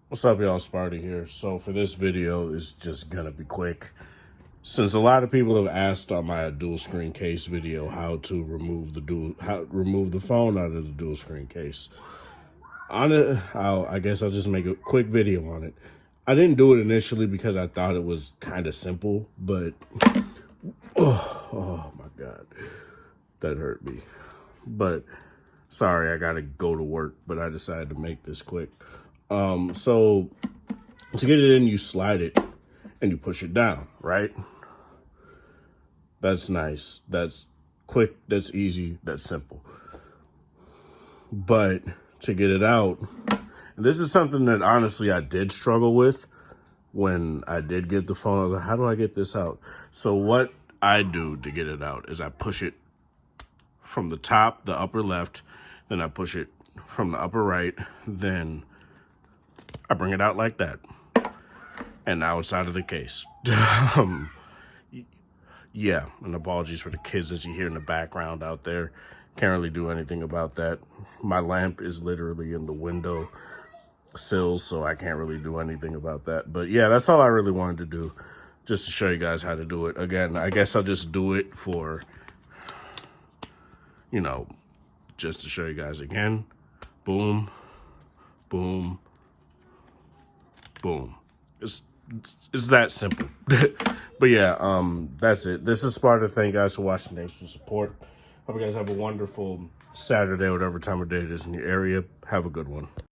What's up, y'all? Sparty here. So for this video, it's just gonna be quick. Since a lot of people have asked on my dual screen case video how to remove the phone out of the dual screen case. I guess I'll just make a quick video on it. I didn't do it initially because I thought it was kind of simple, but oh my god, that hurt me. But sorry, I gotta go to work, but I decided to make this quick. So to get it in, you slide it and you push it down, right? That's nice. That's quick. That's easy. That's simple. But to get it out, this is something that honestly I did struggle with when I did get the phone. I was like, how do I get this out? So what I do to get it out is I push it from the top, the upper left, then I push it from the upper right, then I bring it out like that. And now it's out of the case. Yeah, and apologies for the kids that you hear in the background out there. Can't really do anything about that. My lamp is literally in the window sills, so I can't really do anything about that. But yeah, that's all I really wanted to do, just to show you guys how to do it. Again, I guess I'll just do it for, you know, just to show you guys again. Boom, boom, boom. It's that simple. But yeah, that's it. This is Sparta. Thank you guys for watching. Thanks for support. Hope you guys have a wonderful Saturday, whatever time of day it is in your area. Have a good one.